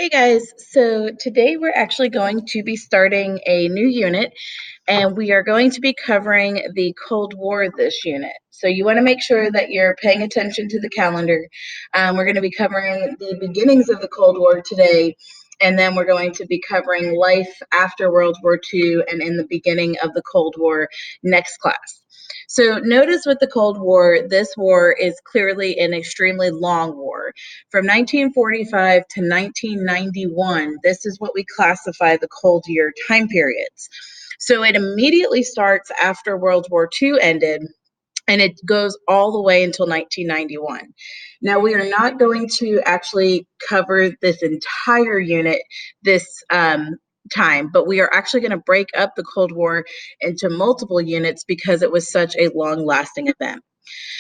Hey guys, so today we're actually going to be starting a new unit and we are going to be covering the Cold War this unit. So you want to make sure that you're paying attention to the calendar. We're going to be covering the beginnings of the Cold War today, and then we're going to be covering life after World War II and in the beginning of the Cold War next class. So notice with the Cold War, this war is clearly an extremely long war. From 1945 to 1991, this is what we classify the Cold Year time periods. So it immediately starts after World War II ended and it goes all the way until 1991. Now, we are not going to actually cover this entire unit this time, but we are actually going to break up the Cold War into multiple units because it was such a long lasting event.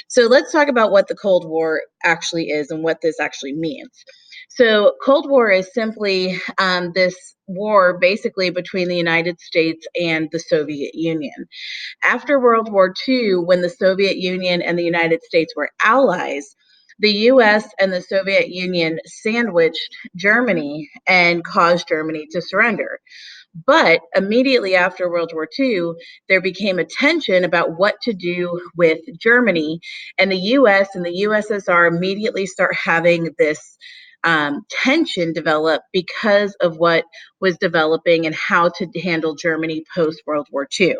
So let's talk about what the Cold War actually is and what this actually means. So, Cold War is simply this war basically between the United States and the Soviet Union. After World War II, when the Soviet Union and the United States were allies, the US and the Soviet Union sandwiched Germany and caused Germany to surrender. But immediately after World War II, there became a tension about what to do with Germany. And the US and the USSR immediately start having this tension develop because of what was developing and how to handle Germany post World War II.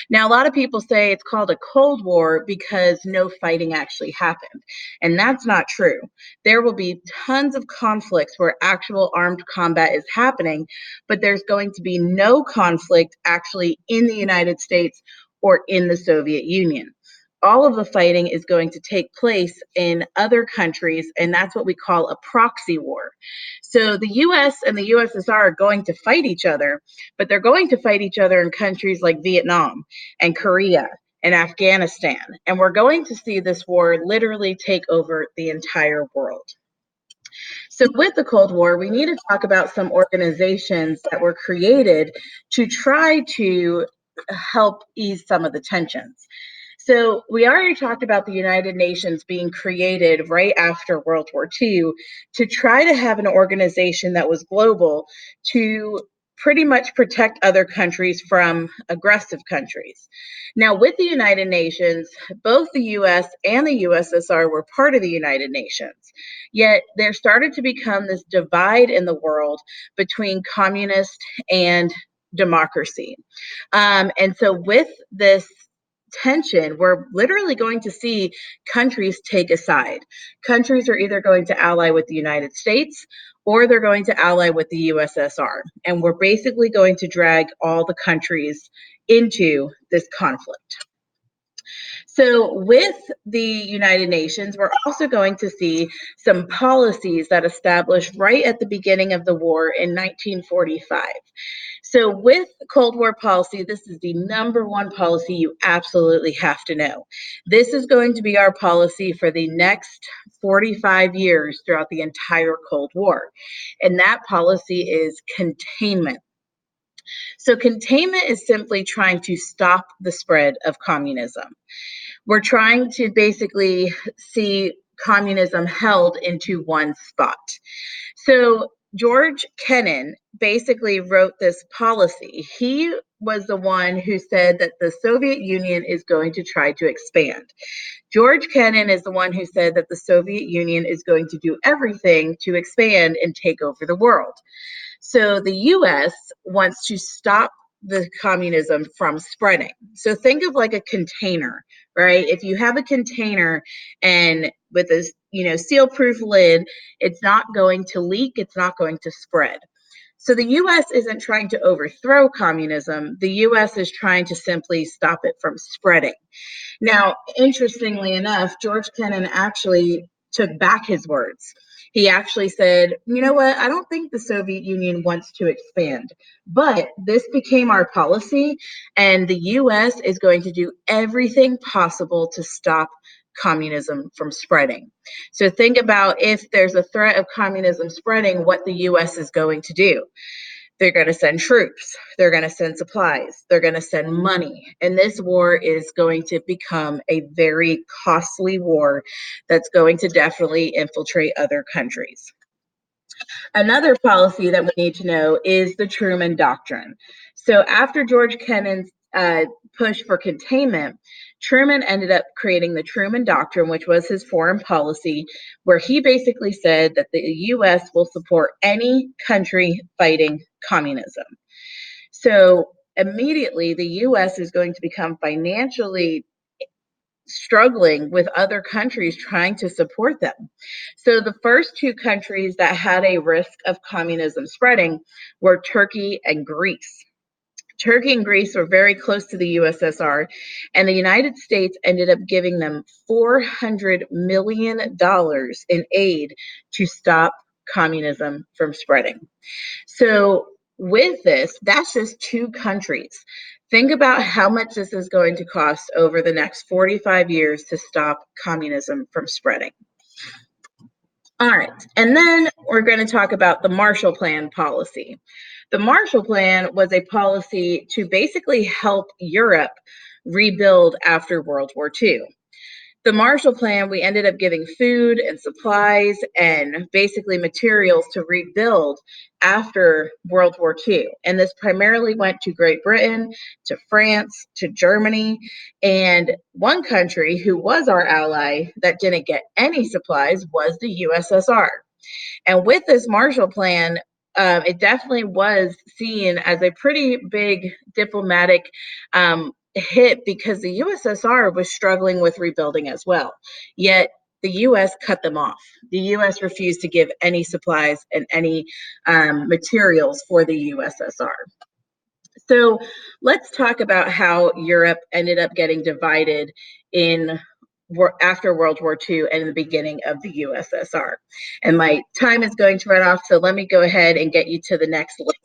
Now, a lot of people say it's called a Cold War because no fighting actually happened. And that's not true. There will be tons of conflicts where actual armed combat is happening, but there's going to be no conflict actually in the United States or in the Soviet Union. All of the fighting is going to take place in other countries, and that's what we call a proxy war. So the US and the USSR are going to fight each other, but they're going to fight each other in countries like Vietnam and Korea and Afghanistan. And we're going to see this war literally take over the entire world. So, with the Cold War, we need to talk about some organizations that were created to try to help ease some of the tensions. So, we already talked about the United Nations being created right after World War II to try to have an organization that was global to pretty much protect other countries from aggressive countries. Now, with the United Nations, both the US and the USSR were part of the United Nations. Yet there started to become this divide in the world between communist and democracy. And so, with this tension, we're literally going to see countries take a side. Countries are either going to ally with the United States or they're going to ally with the USSR. And we're basically going to drag all the countries into this conflict. So, with the United Nations, we're also going to see some policies that established right at the beginning of the war in 1945. So, with Cold War policy, this is the number one policy you absolutely have to know. This is going to be our policy for the next 45 years throughout the entire Cold War. And that policy is containment. So, containment is simply trying to stop the spread of communism. We're trying to basically see communism held into one spot. So George Kennan basically wrote this policy. He was the one who said that the Soviet Union is going to try to expand. George Kennan is the one who said that the Soviet Union is going to do everything to expand and take over the world. So the US wants to stop the communism from spreading. So think of like a container, right? If you have a container and with a seal proof lid, it's not going to leak, it's not going to spread. So the US isn't trying to overthrow communism. The US is trying to simply stop it from spreading. Now, interestingly enough, George Kennan actually took back his words. He actually said, you know what, I don't think the Soviet Union wants to expand, but this became our policy, and the US is going to do everything possible to stop communism from spreading. So think about if there's a threat of communism spreading, what the US is going to do. They're going to send troops. They're going to send supplies. They're going to send money. And this war is going to become a very costly war that's going to definitely infiltrate other countries. Another policy that we need to know is the Truman Doctrine. So after George Kennan's push for containment, Truman ended up creating the Truman Doctrine, which was his foreign policy, where he basically said that the U.S. will support any country fighting communism. So immediately, the U.S. is going to become financially struggling with other countries trying to support them. So the first two countries that had a risk of communism spreading were Turkey and Greece. Turkey and Greece were very close to the USSR, and the United States ended up giving them $400 million in aid to stop communism from spreading. So, with this, that's just two countries. Think about how much this is going to cost over the next 45 years to stop communism from spreading. All right, and then we're going to talk about the Marshall Plan policy. The Marshall Plan was a policy to basically help Europe rebuild after World War II. The Marshall Plan, we ended up giving food and supplies and basically materials to rebuild after World War II. And this primarily went to Great Britain, to France, to Germany, and one country who was our ally that didn't get any supplies was the USSR. And with this Marshall Plan, it definitely was seen as a pretty big diplomatic hit because the USSR was struggling with rebuilding as well. Yet the US cut them off. The US refused to give any supplies and any materials for the USSR. So let's talk about how Europe ended up getting divided in after World War II and the beginning of the USSR. And my time is going to run off, so let me go ahead and get you to the next link.